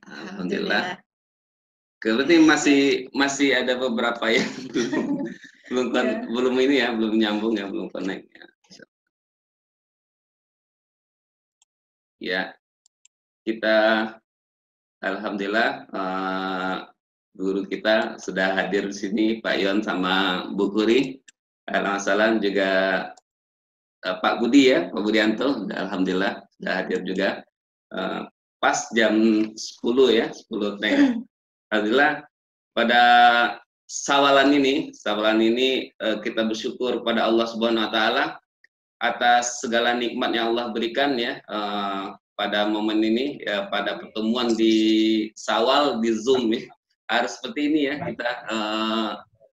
Alhamdulillah. Alhamdulillah. Berarti masih ada beberapa yang belum ini ya, belum nyambung ya, belum connect ya. Ya, kita alhamdulillah guru kita sudah hadir di sini, Pak Yon sama Bu Kuri. Alhamdulillah juga Pak Budi ya, Pak Budianto, alhamdulillah sudah hadir juga. Pas jam 10 ya, 10 teng. Alhamdulillah pada sawalan ini kita bersyukur pada Allah Subhanahu wa taala atas segala nikmat yang Allah berikan ya pada momen ini ya, pada pertemuan di Sawal di Zoom ya. Harus seperti ini ya, kita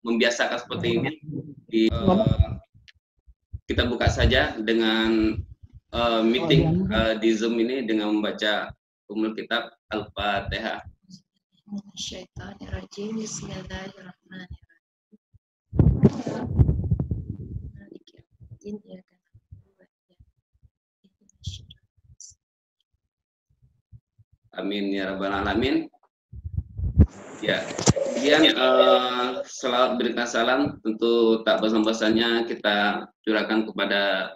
membiasakan seperti ini. Kita buka saja dengan meeting di Zoom ini dengan membaca Ummul Kitab Al-Fatihah. Syaitanirrajim. Bismillahirrahmanirrahim. Amin ya rabbal alamin. Ya, kemudian selawat berikan salam tentu tak bosan-bosannya kita curahkan kepada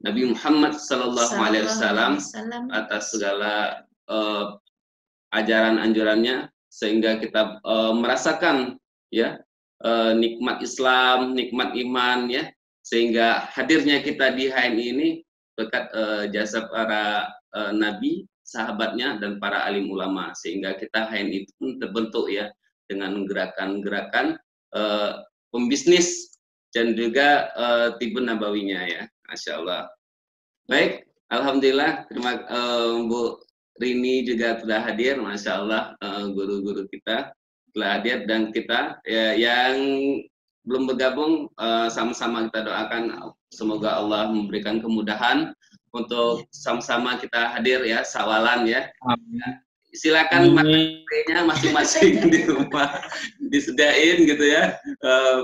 Nabi Muhammad Sallallahu Alaihi Wasallam atas segala ajaran anjurannya sehingga kita merasakan ya nikmat Islam, nikmat iman ya, sehingga hadirnya kita di HMI ini berkat jasa para nabi, sahabatnya dan para alim ulama, sehingga kita HMI itu pun terbentuk ya dengan gerakan-gerakan pembisnis dan juga tibun nabawinya ya, Masya Allah. Baik, alhamdulillah terima Bu Rini juga telah hadir, Masya Allah, guru-guru kita telah hadir, dan kita ya, yang belum bergabung sama-sama kita doakan semoga Allah memberikan kemudahan untuk sama-sama kita hadir ya, sawalan ya. Silakan materinya masing-masing di rumah disediain gitu ya,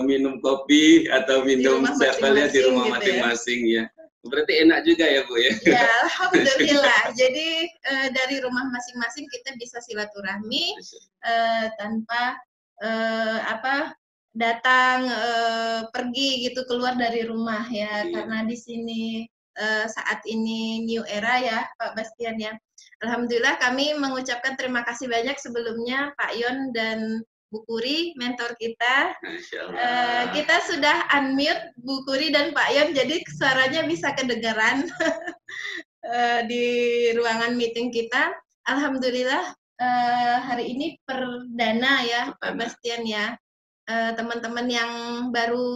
minum kopi atau minum sevelnya di rumah masing-masing ya. Berarti enak juga ya Bu ya? Ya, alhamdulillah. Jadi dari rumah masing-masing kita bisa silaturahmi tanpa datang pergi gitu keluar dari rumah ya. Karena di sini saat ini new era ya Pak Bastian ya. Alhamdulillah kami mengucapkan terima kasih banyak sebelumnya Pak Yon dan Bu Kuri, mentor kita. Kita sudah unmute Bu Kuri dan Pak Yon, jadi suaranya bisa kedengaran di ruangan meeting kita. Alhamdulillah hari ini perdana ya Pak Bastian ya. Teman-teman yang baru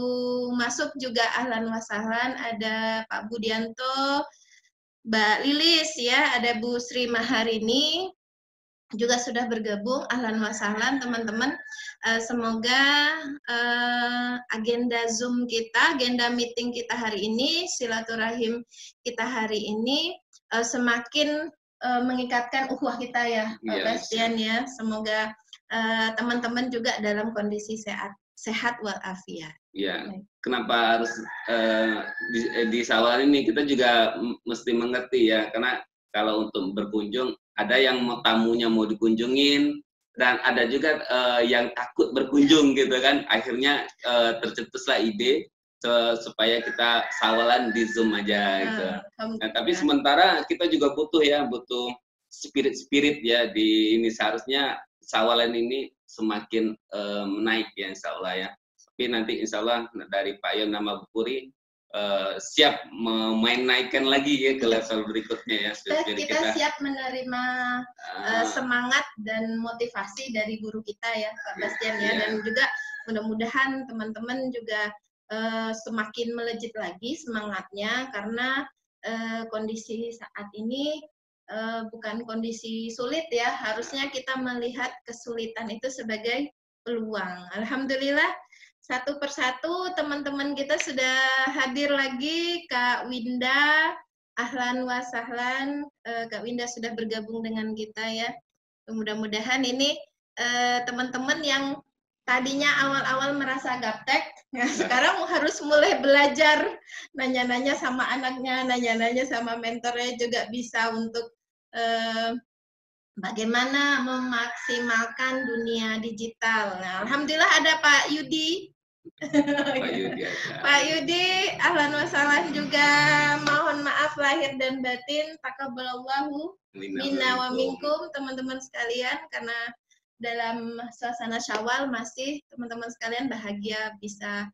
masuk juga ahlan wa sahlan, ada Pak Budianto, Mbak Lilis ya, ada Bu Sri Maharini juga sudah bergabung, ahlan wa sahlan teman-teman. Semoga agenda Zoom kita, agenda meeting kita hari ini, silaturahim kita hari ini semakin mengikatkan ukhuwah kita ya Pak Bastian ya. Semoga teman-teman juga dalam kondisi sehat walafiat. Ya, kenapa harus di Sawal ini kita juga mesti mengerti ya, karena kalau untuk berkunjung ada yang tamunya mau dikunjungin dan ada juga yang takut berkunjung gitu kan, akhirnya tercetuslah ide supaya kita sawalan di Zoom aja gitu. Nah, tapi sementara kita juga butuh spirit ya di ini, seharusnya sawalan ini semakin menaik ya insya Allah ya. Tapi nanti insya Allah dari Pak Yon nama Bu Puri siap naikkan lagi ya ke level berikutnya ya. Kita siap menerima semangat dan motivasi dari guru kita ya Pak Bastian ya, dan juga mudah-mudahan teman-teman juga semakin melejit lagi semangatnya, karena kondisi saat ini bukan kondisi sulit ya, harusnya kita melihat kesulitan itu sebagai peluang. Alhamdulillah satu persatu teman-teman kita sudah hadir lagi. Kak Winda, ahlan wa sahlan, Kak Winda sudah bergabung dengan kita ya. Mudah-mudahan ini teman-teman yang tadinya awal-awal merasa gaptek, ya sekarang harus mulai belajar, nanya-nanya sama anaknya, nanya-nanya sama mentornya, juga bisa untuk bagaimana memaksimalkan dunia digital. Nah, alhamdulillah ada Pak Yudi. Pak Yudi, ahlan wa sahlan juga. Mohon maaf lahir dan batin. Taqabbalallahu minna wa minkum, teman-teman sekalian, karena dalam suasana Syawal masih teman-teman sekalian bahagia bisa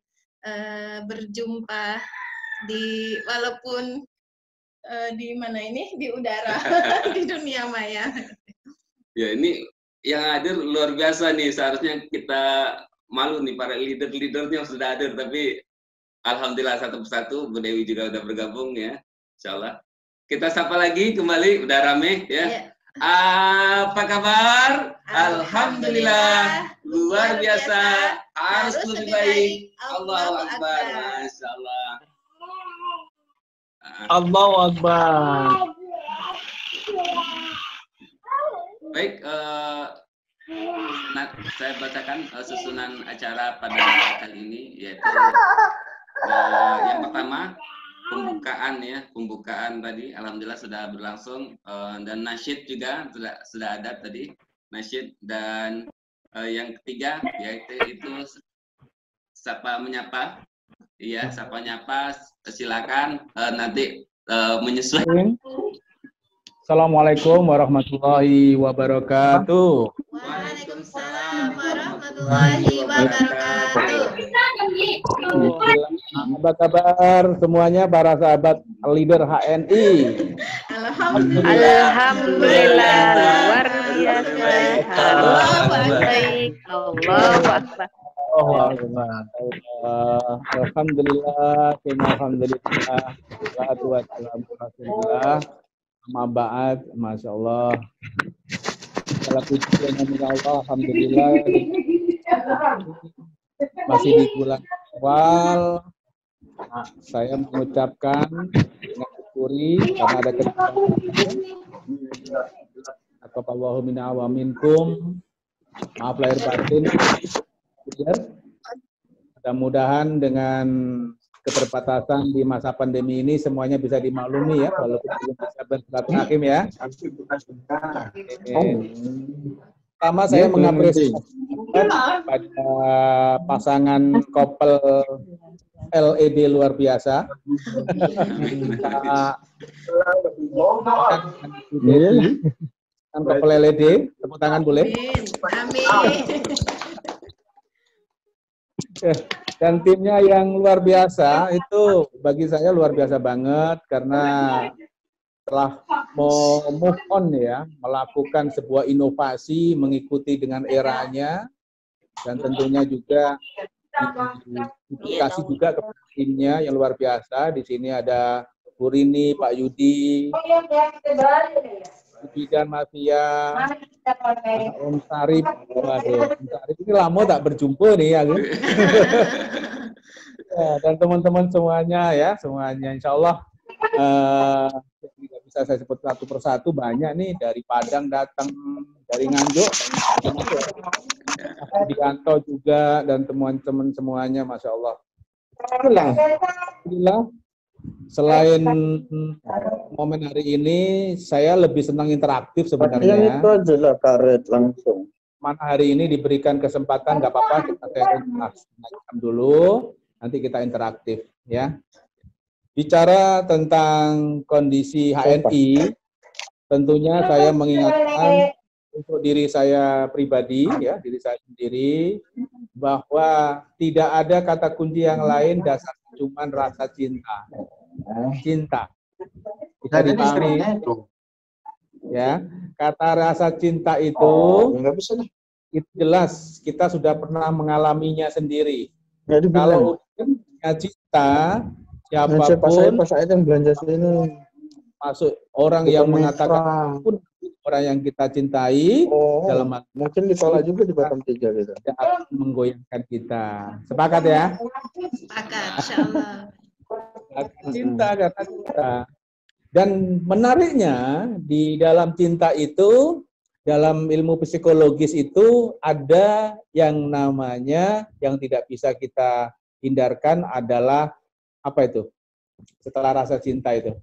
berjumpa di walaupun di mana ini, di udara di dunia maya. Ya, ini yang hadir luar biasa nih. Seharusnya kita malu nih para leader-leadernya sudah hadir, tapi alhamdulillah satu persatu Bu Dewi juga udah bergabung ya. Insyaallah. Kita sapa lagi kembali, udah rame ya. Apa kabar? Alhamdulillah, luar biasa, harus lebih baik. Allahu Akbar, Masya Allah. Allahu Akbar. Baik, saya bacakan susunan acara pada kali ini, yaitu yang pertama pembukaan tadi alhamdulillah sudah berlangsung, dan nasyid juga sudah ada tadi nasyid, dan yang ketiga yaitu sapa menyapa. Iya, sapa nyapa, silakan nanti menyesuaikan. Assalamualaikum warahmatullahi wabarakatuh. Waalaikumsalam warahmatullahi wabarakatuh. Apa kabar semuanya para sahabat leader HNI? Alhamdulillah. Luar biasa. Baik. Allahu Akbar. Alhamdulillah, alhamdulillah, salatu wassalamu ala Rasulillah. Amma ba'd, Masya Allah. Segala puji kepada Allah, alhamdulillah. Masih di bulan awal, saya mengucapkan dengan syukuri karena ada kesempatan. Taqabbalallahu minna wa minkum. Maaf lahir batin. Mudah-mudahan dengan keterbatasan di masa pandemi ini semuanya bisa dimaklumi ya, walaupun belum bisa bersilaturahim ya. Pertama saya mengapresiasi pada pasangan couple LED luar biasa. Couple LED, tepuk tangan boleh? Amin. Dan timnya yang luar biasa itu bagi saya luar biasa banget karena telah mau move on ya, melakukan sebuah inovasi mengikuti dengan eranya, dan tentunya juga dikasih juga kepada timnya yang luar biasa. Di sini ada Bu Rini, Pak Yudi, Bidan Mafia, Om Sarip. Waduh, Om Sarip ini lama tak berjumpa nih ya. Ya, dan teman-teman semuanya ya, semuanya insya Allah tidak bisa saya sebut satu persatu, banyak nih dari Padang datang, dari Nganjuk, Dianto juga, dan teman-teman semuanya, Masya Allah. Alhamdulillah. Selain momen hari ini, saya lebih senang interaktif sebenarnya. Yang itu aja lah, karet langsung. Mana hari ini diberikan kesempatan, nggak apa-apa, kita sharing dulu, nanti kita interaktif ya. Bicara tentang kondisi HNI, tentunya saya mengingatkan untuk diri saya pribadi, ya, diri saya sendiri, bahwa tidak ada kata kunci yang lain, dasar cuma rasa cinta. Cinta. Bisa dipahami. Ya, kata rasa cinta itu, itu jelas kita sudah pernah mengalaminya sendiri. Kalau punya cinta, siapapun yang belanja sini, masuk orang yang mengatakan pun orang yang kita cintai, dalam mungkin ditolak juga di Batam 3 gitu. Tidak akan menggoyangkan kita. Sepakat ya? Sepakat, insyaallah. Cinta kata cinta. Dan menariknya di dalam cinta itu, dalam ilmu psikologis itu ada yang namanya yang tidak bisa kita hindarkan adalah apa itu? Setelah rasa cinta itu.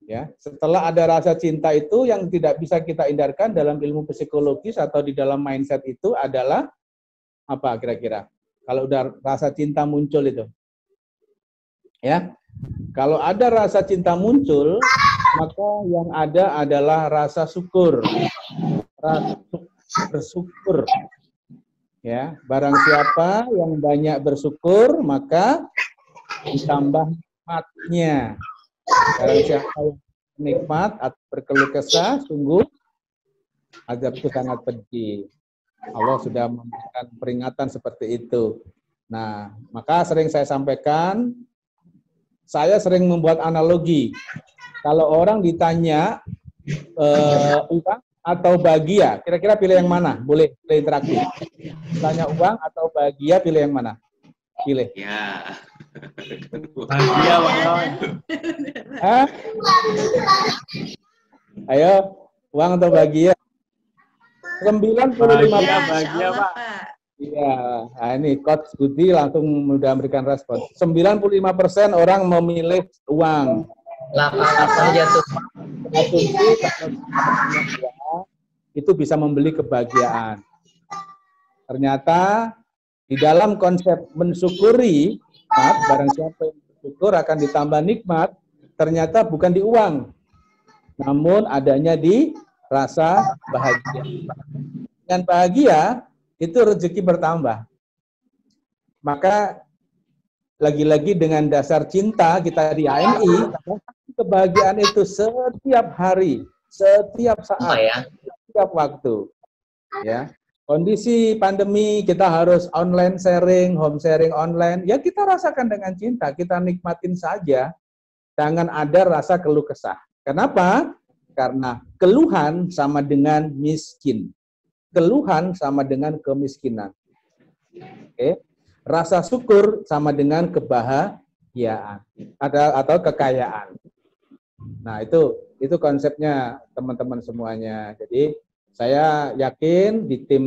Ya, setelah ada rasa cinta itu yang tidak bisa kita hindarkan dalam ilmu psikologis atau di dalam mindset itu adalah apa kira-kira? Kalau udah rasa cinta muncul itu. Ya. Kalau ada rasa cinta muncul, maka yang ada adalah rasa syukur. Rasa bersyukur. Ya, barang siapa yang banyak bersyukur, maka ditambah nikmatnya. Barang siapa yang nikmat atau berkeluh kesah, sungguh azab itu sangat pedih. Allah sudah memberikan peringatan seperti itu. Nah, maka sering saya sampaikan, saya sering membuat analogi. Kalau orang ditanya uang atau bahagia, kira-kira pilih yang mana? Boleh interaktif. Tanya uang atau bahagia, pilih yang mana? Pilih. Ya. Bahagia, Pak. Hah? Ayo, uang atau bahagia? 95%. Bahagia, Pak. Iya, nah ini Coach Budi langsung sudah memberikan respon. 95% orang memilih uang. 8 jatuh. Asumsi kalau itu bisa membeli kebahagiaan. Ternyata di dalam konsep mensyukuri, barang siapa yang bersyukur akan ditambah nikmat, ternyata bukan di uang, namun adanya di rasa bahagia. Dengan bahagia, itu rezeki bertambah. Maka lagi-lagi dengan dasar cinta kita di AMI, kebahagiaan itu setiap hari, setiap saat, setiap waktu. Ya. Kondisi pandemi kita harus online sharing, home sharing online, ya kita rasakan dengan cinta, kita nikmatin saja, jangan ada rasa keluh kesah. Kenapa? Karena keluhan sama dengan miskin. Keluhan sama dengan kemiskinan. Oke. Rasa syukur sama dengan kebahagiaan atau kekayaan. Nah, itu konsepnya teman-teman semuanya. Jadi saya yakin di tim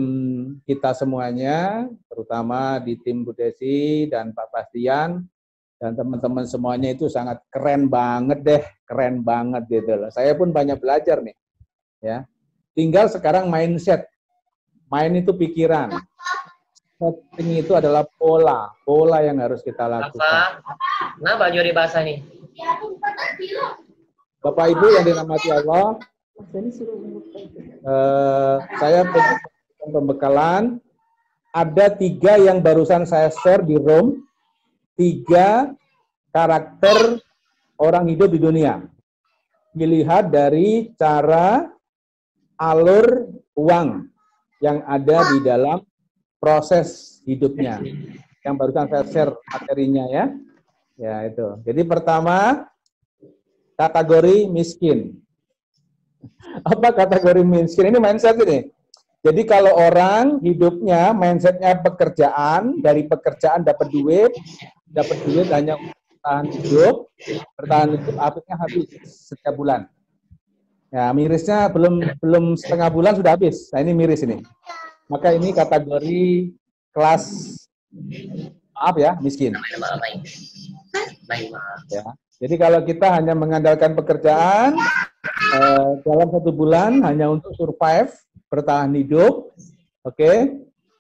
kita semuanya, terutama di tim Bu Desi dan Pak Bastian dan teman-teman semuanya itu sangat keren banget deh, keren banget gitu loh. Saya pun banyak belajar nih, ya. Tinggal sekarang mindset, main itu pikiran, setting itu adalah pola yang harus kita lakukan. Nah, baju di basah nih. Bapak Ibu yang dirahmati Allah, saya pembekalan ada 3 yang barusan saya share di room, 3 karakter orang hidup di dunia. Dilihat dari cara alur uang yang ada di dalam proses hidupnya. Yang barusan saya share materinya ya. Ya itu. Jadi pertama kategori miskin. Apa kategori miskin? Ini mindset ini. Jadi kalau orang hidupnya, mindsetnya pekerjaan, dari pekerjaan dapat duit hanya bertahan hidup akhirnya habis setiap bulan. Ya, mirisnya belum setengah bulan sudah habis. Nah, ini miris ini. Maka ini kategori kelas miskin. Ya. Jadi kalau kita hanya mengandalkan pekerjaan dalam 1 bulan hanya untuk survive, bertahan hidup, oke,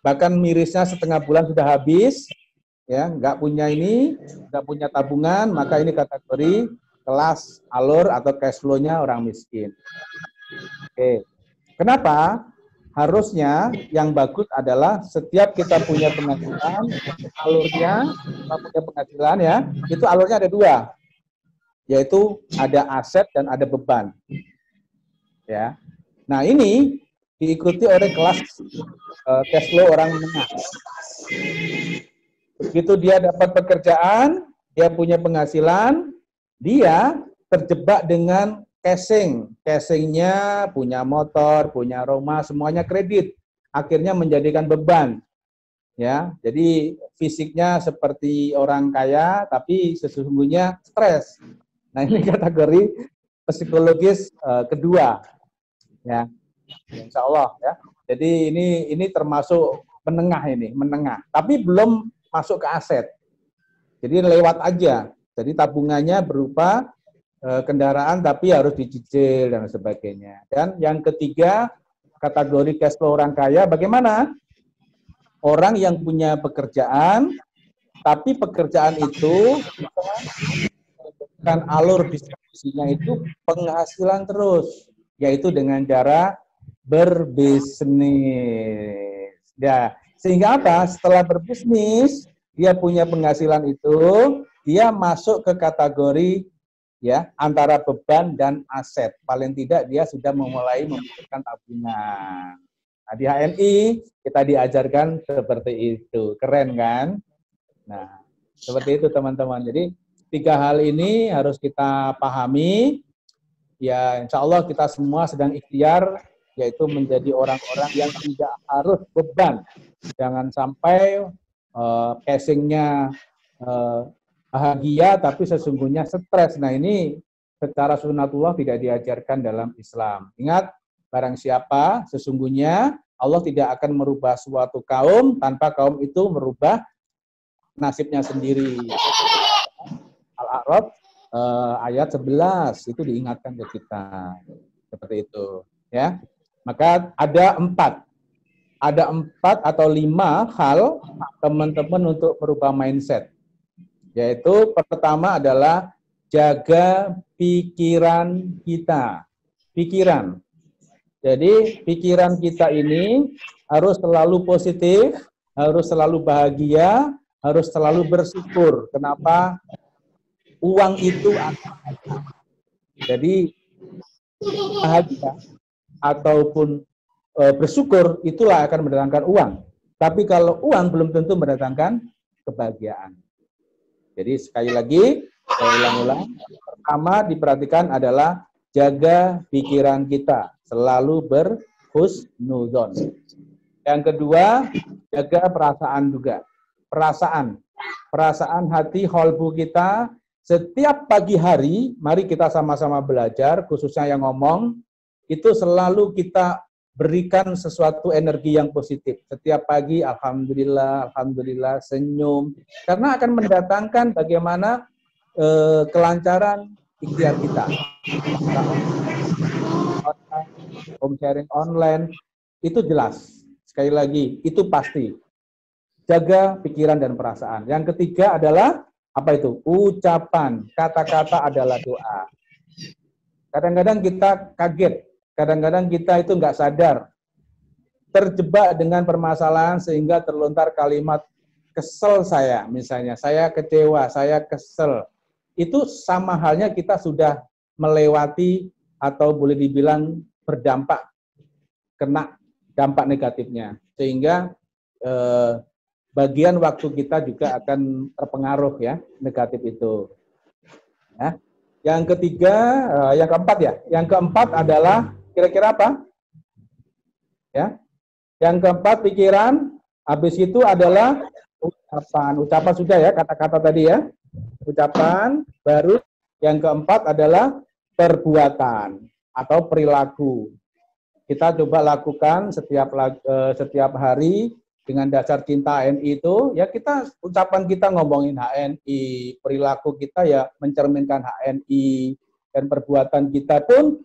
bahkan mirisnya setengah bulan sudah habis, ya, nggak punya tabungan, maka ini kategori kelas alur atau cash flow-nya orang miskin. Oke, kenapa? Harusnya yang bagus adalah setiap kita punya penghasilan, alurnya, kita punya penghasilan ya, itu alurnya ada 2. Yaitu ada aset dan ada beban. Ya. Nah, ini diikuti oleh kelas cash flow orang menengah. Begitu dia dapat pekerjaan, dia punya penghasilan, dia terjebak dengan casing. Casingnya punya motor, punya rumah, semuanya kredit. Akhirnya menjadikan beban. Ya, jadi fisiknya seperti orang kaya, tapi sesungguhnya stres. Nah, ini kategori psikologis kedua, ya, insya Allah ya. Jadi ini termasuk menengah, tapi belum masuk ke aset. Jadi lewat aja. Jadi tabungannya berupa kendaraan tapi harus dicicil dan sebagainya. Dan yang ketiga, kategori cash flow orang kaya bagaimana? Orang yang punya pekerjaan, tapi pekerjaan itu kan alur distribusinya itu penghasilan terus, yaitu dengan cara berbisnis. Ya, sehingga apa? Setelah berbisnis, dia punya penghasilan itu, dia masuk ke kategori ya antara beban dan aset. Paling tidak dia sudah memulai memikirkan tabungan. Nah, di HNI kita diajarkan seperti itu. Keren kan? Nah, seperti itu teman-teman. Jadi 3 hal ini harus kita pahami. Ya, insya Allah kita semua sedang ikhtiar, yaitu menjadi orang-orang yang tidak harus beban. Jangan sampai casingnya bahagia, tapi sesungguhnya stres. Nah, ini secara sunatullah tidak diajarkan dalam Islam. Ingat, barang siapa sesungguhnya Allah tidak akan merubah suatu kaum tanpa kaum itu merubah nasibnya sendiri. Al-A'raf ayat 11 itu diingatkan ke kita seperti itu, ya. Maka ada 4 atau 5 hal teman-teman untuk merubah mindset. Yaitu pertama adalah jaga pikiran kita. Pikiran. Jadi pikiran kita ini harus selalu positif, harus selalu bahagia, harus selalu bersyukur. Kenapa? Uang itu akan ada. Jadi bahagia ataupun bersyukur itulah akan mendatangkan uang. Tapi kalau uang belum tentu mendatangkan kebahagiaan. Jadi sekali lagi, saya ulang-ulang. Pertama diperhatikan adalah jaga pikiran kita. Selalu berhusnudzon. Yang kedua, jaga perasaan juga. Perasaan hati, holbu kita. Setiap pagi hari, mari kita sama-sama belajar, khususnya yang ngomong, itu selalu kita berikan sesuatu energi yang positif. Setiap pagi, alhamdulillah, alhamdulillah, senyum. Karena akan mendatangkan bagaimana kelancaran ikhtiar kita. Home sharing online, itu jelas. Sekali lagi, itu pasti. Jaga pikiran dan perasaan. Yang ketiga adalah, apa itu? Ucapan. Kata-kata adalah doa. Kadang-kadang kita kaget. Kadang-kadang kita itu nggak sadar. Terjebak dengan permasalahan sehingga terlontar kalimat, kesel saya misalnya. Saya kecewa, saya kesel. Itu sama halnya kita sudah melewati atau boleh dibilang berdampak, kena dampak negatifnya. Sehingga bagian waktu kita juga akan terpengaruh ya, negatif itu. Ya. Yang ketiga, yang keempat ya. Yang keempat adalah kira-kira apa? Ya. Yang keempat pikiran, habis itu adalah ucapan. Ucapan sudah ya, kata-kata tadi ya. Ucapan, baru yang keempat adalah perbuatan atau perilaku. Kita coba lakukan setiap hari dengan dasar cinta HNI itu, ya kita ucapan kita ngomongin HNI, perilaku kita ya mencerminkan HNI, dan perbuatan kita pun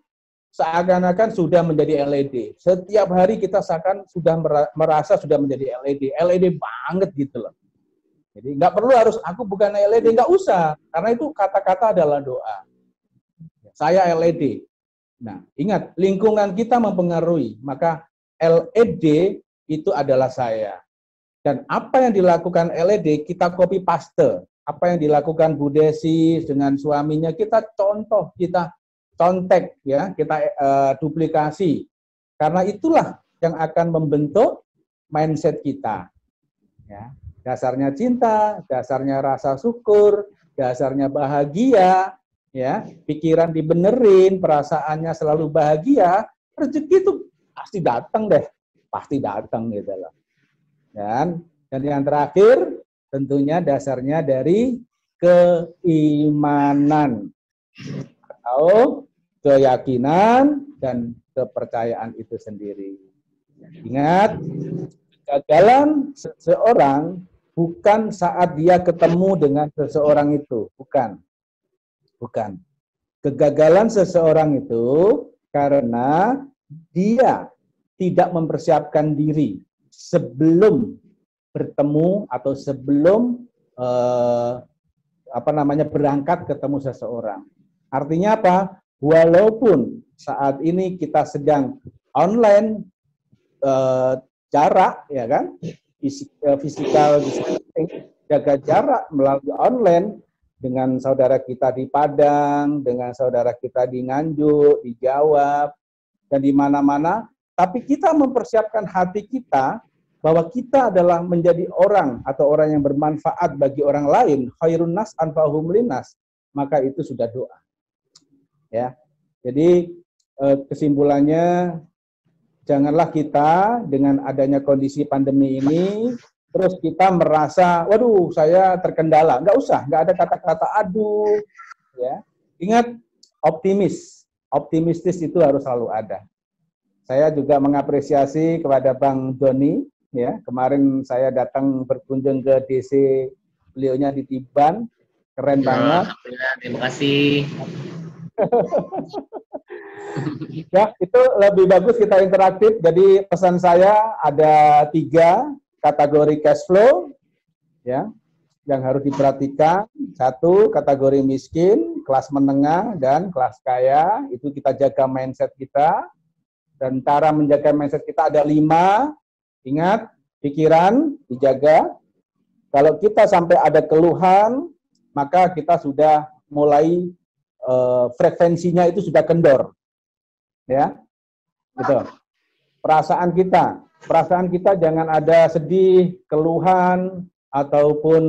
seakan-akan sudah menjadi LED. Setiap hari kita seakan sudah merasa sudah menjadi LED banget gitu loh. Jadi nggak perlu harus aku bukan LED, nggak usah, karena itu kata-kata adalah doa. Saya LED. Nah, ingat, lingkungan kita mempengaruhi, maka LED itu adalah saya. Dan apa yang dilakukan LED, kita copy paste. Apa yang dilakukan Bu Desi dengan suaminya, kita contoh, kita contek, ya, kita duplikasi. Karena itulah yang akan membentuk mindset kita. Ya, dasarnya cinta, dasarnya rasa syukur, dasarnya bahagia, ya, pikiran dibenerin, perasaannya selalu bahagia, rezeki itu pasti datang deh, pasti datang gitu loh. Dan yang terakhir tentunya dasarnya dari keimanan atau keyakinan dan kepercayaan itu sendiri. Ingat, kegagalan seseorang bukan saat dia ketemu dengan seseorang itu, bukan. Kegagalan seseorang itu karena dia tidak mempersiapkan diri sebelum bertemu atau sebelum berangkat ketemu seseorang. Artinya apa? Walaupun saat ini kita sedang online, jarak, ya kan, physical distancing, jaga jarak melalui online dengan saudara kita di Padang, dengan saudara kita di Nganjuk, di Jawa, dan di mana-mana. Tapi kita mempersiapkan hati kita bahwa kita adalah menjadi orang atau orang yang bermanfaat bagi orang lain, khairun nas anfa'uhum linnas, maka itu sudah doa. Ya. Jadi kesimpulannya, janganlah kita dengan adanya kondisi pandemi ini terus kita merasa, waduh saya terkendala. Enggak usah, enggak ada kata-kata aduh. Ya. Ingat, optimistis itu harus selalu ada. Saya juga mengapresiasi kepada Bang Joni. Ya, kemarin saya datang berkunjung ke DC beliaunya di Tiban, keren banget. Terima kasih. Ya, itu lebih bagus kita interaktif. Jadi pesan saya ada 3 kategori cash flow, ya, yang harus diperhatikan. 1, kategori miskin, kelas menengah, dan kelas kaya. Itu kita jaga mindset kita. Dan cara menjaga mindset kita ada 5. Ingat, pikiran dijaga. Kalau kita sampai ada keluhan, maka kita sudah mulai frekuensinya itu sudah kendor. Ya, betul. Perasaan kita jangan ada sedih, keluhan, ataupun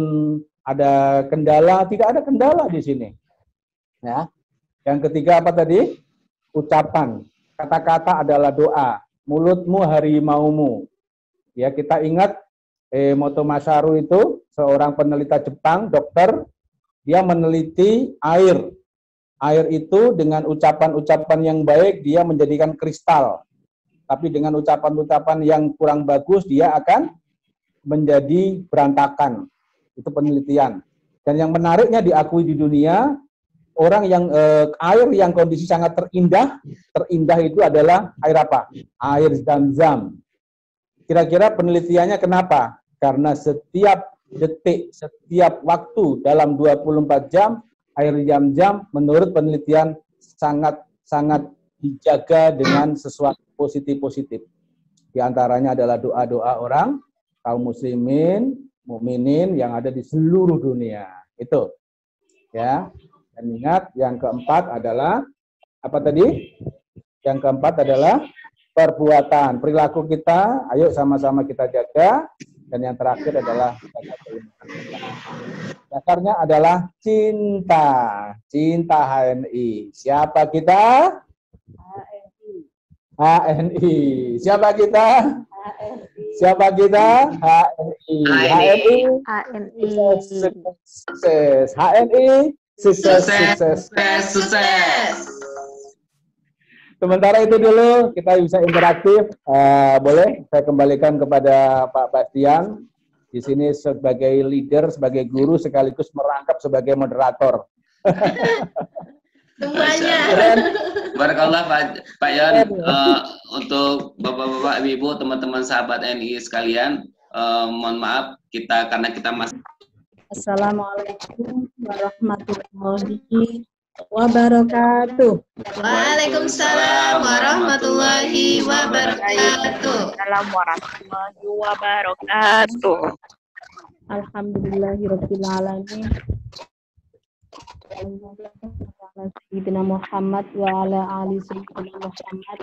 ada kendala. Tidak ada kendala di sini. Ya. Yang ketiga apa tadi? Ucapan. Kata-kata adalah doa. Mulutmu harimaumu. Ya, kita ingat Moto Masaru itu seorang peneliti Jepang, dokter, dia meneliti air. Air itu dengan ucapan-ucapan yang baik dia menjadikan kristal. Tapi dengan ucapan-ucapan yang kurang bagus dia akan menjadi berantakan. Itu penelitian. Dan yang menariknya diakui di dunia, orang yang air yang kondisi sangat terindah itu adalah air apa? Air Zam-Zam. Kira-kira penelitiannya kenapa? Karena setiap detik, setiap waktu dalam 24 jam, air Zam-Zam menurut penelitian sangat dijaga dengan sesuatu positif-positif. Di antaranya adalah doa-doa orang, kaum muslimin, mukminin yang ada di seluruh dunia. Itu. Ya. Dan ingat, yang keempat adalah, apa tadi? Yang keempat adalah perbuatan, perilaku kita, ayo sama-sama kita jaga. Dan yang terakhir adalah dasarnya adalah cinta. Cinta HNI. Siapa kita? HNI. Siapa kita? Siapa kita? HNI. HNI. Sukses. HNI. Sukses. Sementara itu dulu, kita bisa interaktif. Boleh saya kembalikan kepada Pak Bastian. Di sini sebagai leader, sebagai guru, sekaligus merangkap sebagai moderator. Semuanya. Barakallah Pak Yon. Untuk bapak-bapak, ibu, teman-teman sahabat NI sekalian, mohon maaf karena kita masih. Assalamualaikum warahmatullahi wabarakatuh. Waalaikumsalam warahmatullahi wabarakatuh. Assalamualaikum warahmatullahi wabarakatuh. Alhamdulillahirabbil alamin. Sayyidina Muhammad wa ala ali sayyidina Muhammad.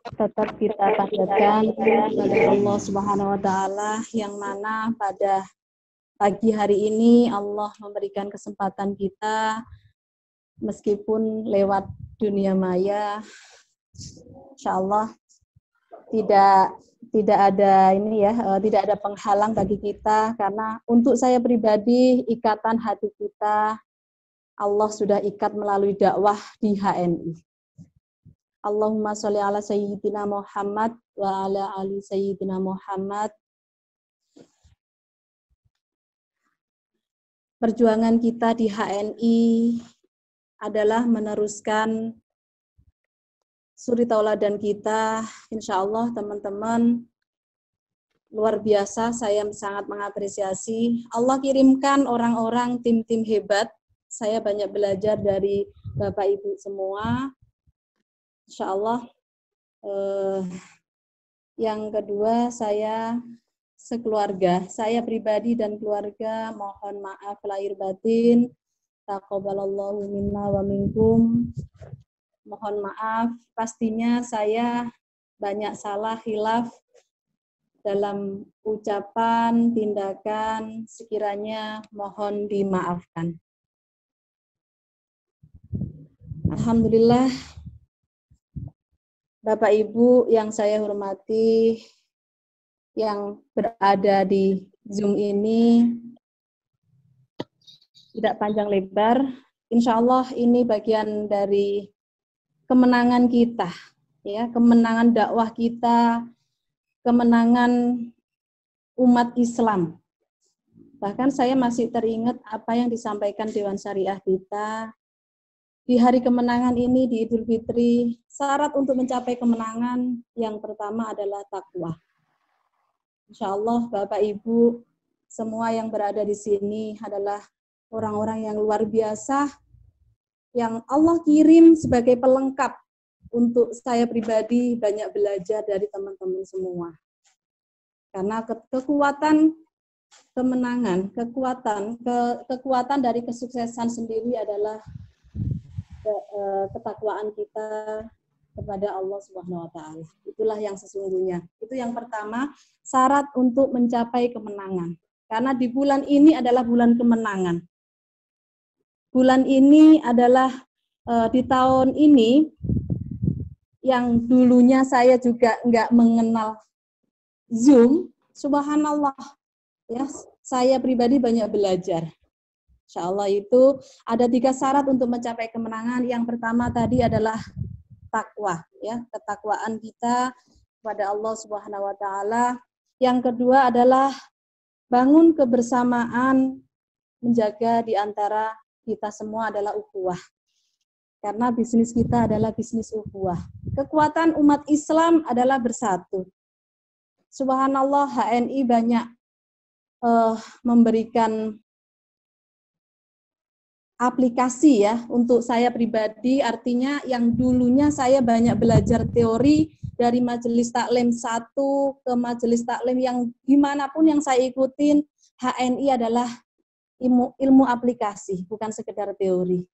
Tetap kita panjatkan kepada Allah Subhanahu wa taala yang mana pada pagi hari ini Allah memberikan kesempatan kita meskipun lewat dunia maya, insyaallah tidak ada tidak ada penghalang bagi kita, karena untuk saya pribadi ikatan hati kita Allah sudah ikat melalui dakwah di HNI. Allahumma sholli ala sayyidina Muhammad wa ala ali sayyidina Muhammad. perjuangan kita di HNI adalah meneruskan suri tauladan kita. Insya Allah teman-teman, luar biasa, saya sangat mengapresiasi. Allah kirimkan orang-orang, tim-tim hebat. Saya banyak belajar dari Bapak Ibu semua. Insya Allah. Yang kedua, saya sekeluarga. Saya pribadi dan keluarga mohon maaf lahir batin. Taqabbalallahu minna wa minkum. Mohon maaf, pastinya saya banyak salah khilaf dalam ucapan, tindakan, sekiranya mohon dimaafkan. Alhamdulillah, Bapak Ibu yang saya hormati, yang berada di Zoom ini, tidak panjang lebar, insya Allah ini bagian dari kemenangan kita, ya, kemenangan dakwah kita, kemenangan umat Islam. Bahkan saya masih teringat apa yang disampaikan Dewan Syariah kita di hari kemenangan ini, di Idul Fitri. Syarat untuk mencapai kemenangan yang pertama adalah takwa. Insya Allah Bapak Ibu semua yang berada di sini adalah orang-orang yang luar biasa, yang Allah kirim sebagai pelengkap untuk saya pribadi banyak belajar dari teman-teman semua. Karena kekuatan kemenangan, kekuatan dari kesuksesan sendiri adalah ketakwaan kita kepada Allah Subhanahu wa taala. Itulah yang sesungguhnya. Itu yang pertama, syarat untuk mencapai kemenangan. Karena di bulan ini adalah bulan kemenangan. Bulan ini adalah di tahun ini yang dulunya saya juga nggak mengenal Zoom, subhanallah, ya, saya pribadi banyak belajar. Insya Allah itu ada 3 syarat untuk mencapai kemenangan. Yang pertama tadi adalah takwa, ya, ketakwaan kita kepada Allah Subhanahu wa taala. Yang kedua adalah bangun kebersamaan, menjaga di antara kita semua adalah ukhuwah. Karena bisnis kita adalah bisnis ukhuwah. Kekuatan umat Islam adalah bersatu. Subhanallah, HNI banyak memberikan aplikasi ya untuk saya pribadi, artinya yang dulunya saya banyak belajar teori dari majelis taklim 1 ke majelis taklim yang dimanapun yang saya ikutin, HNI adalah ilmu aplikasi, bukan sekedar teori.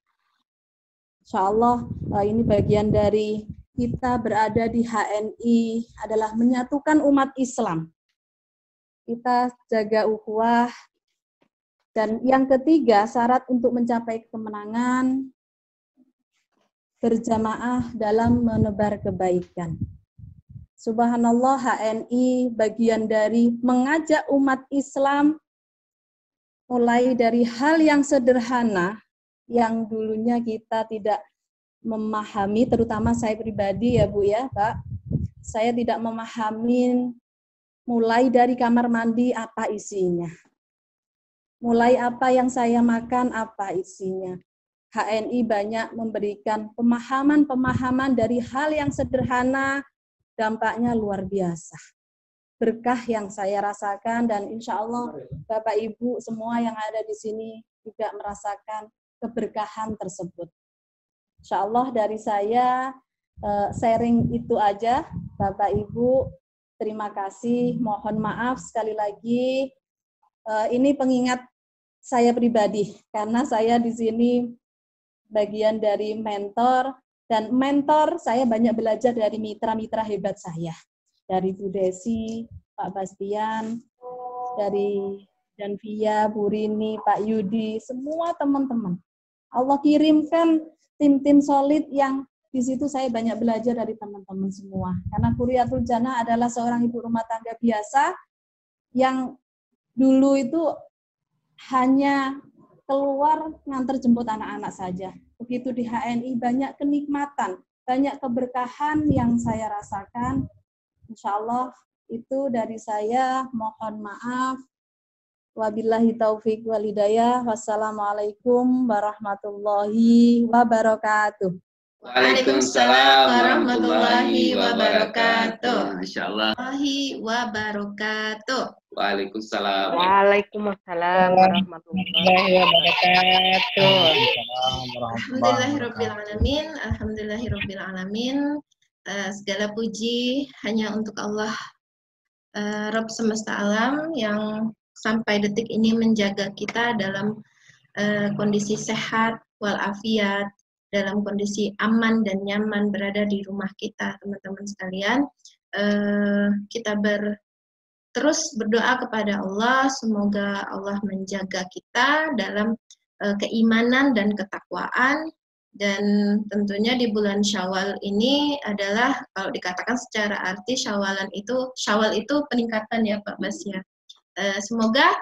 Insya Allah ini bagian dari kita berada di HNI adalah menyatukan umat Islam. Kita jaga ukhuwah. Dan yang ketiga, syarat untuk mencapai kemenangan, berjamaah dalam menebar kebaikan. Subhanallah, HNI bagian dari mengajak umat Islam mulai dari hal yang sederhana yang dulunya kita tidak memahami, terutama saya pribadi ya Bu ya Pak, saya tidak memahami mulai dari kamar mandi apa isinya, mulai apa yang saya makan apa isinya. HNI banyak memberikan pemahaman-pemahaman dari hal yang sederhana, dampaknya luar biasa. Berkah yang saya rasakan dan insya Allah Bapak Ibu semua yang ada di sini juga merasakan keberkahan tersebut. Insya Allah dari saya sharing itu aja. Bapak Ibu terima kasih, mohon maaf sekali lagi. Ini pengingat saya pribadi karena saya di sini bagian dari mentor dan mentor saya banyak belajar dari mitra-mitra hebat saya. Dari Bu Desi, Pak Bastian, dari Danvia, Bu Rini, Pak Yudi, semua teman-teman. Allah kirimkan tim-tim solid yang di situ saya banyak belajar dari teman-teman semua. Karena Kuriyatul Jannah adalah seorang ibu rumah tangga biasa yang dulu itu hanya keluar nganter jemput anak-anak saja. Begitu di HNI banyak kenikmatan, banyak keberkahan yang saya rasakan. Insya Allah itu dari saya, mohon maaf. Wabillahi taufik wal hidayah. Wassalamualaikum warahmatullahi wabarakatuh. Waalaikumsalam warahmatullahi wabarakatuh. Masya Allah. Wabarakatuh. Waalaikumsalam. Waalaikumsalam warahmatullahi wabarakatuh. Alhamdulillahirrabbilalamin. Alhamdulillahirrabbilalamin. Segala puji hanya untuk Allah, Rabb semesta alam, yang sampai detik ini menjaga kita dalam kondisi sehat walafiat, dalam kondisi aman dan nyaman berada di rumah kita, teman-teman sekalian. Kita terus berdoa kepada Allah, semoga Allah menjaga kita dalam keimanan dan ketakwaan. Dan tentunya di bulan Syawal ini adalah, kalau dikatakan secara arti Syawal itu peningkatan ya Pak Bas ya. Semoga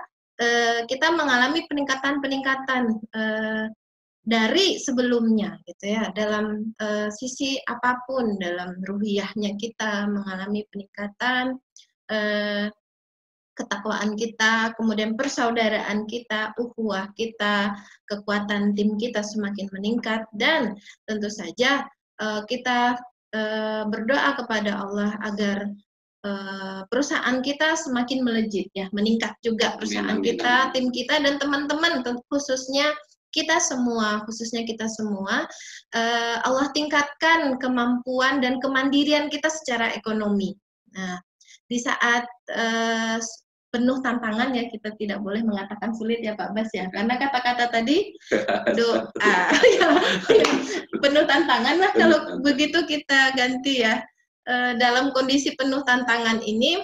kita mengalami peningkatan dari sebelumnya gitu ya, dalam sisi apapun, dalam ruhiyahnya kita mengalami peningkatan, ketakwaan kita, kemudian persaudaraan kita, ukhuwah kita, kekuatan tim kita semakin meningkat, dan tentu saja kita berdoa kepada Allah agar perusahaan kita semakin melejit ya, meningkat juga perusahaan kita, tim kita, dan teman-teman, khususnya kita semua, Allah tingkatkan kemampuan dan kemandirian kita secara ekonomi. Nah, di saat penuh tantangan ya, kita tidak boleh mengatakan sulit ya Pak Bas ya, karena kata-kata tadi doa ya, penuh tantangan lah kalau begitu kita ganti ya. Dalam kondisi penuh tantangan ini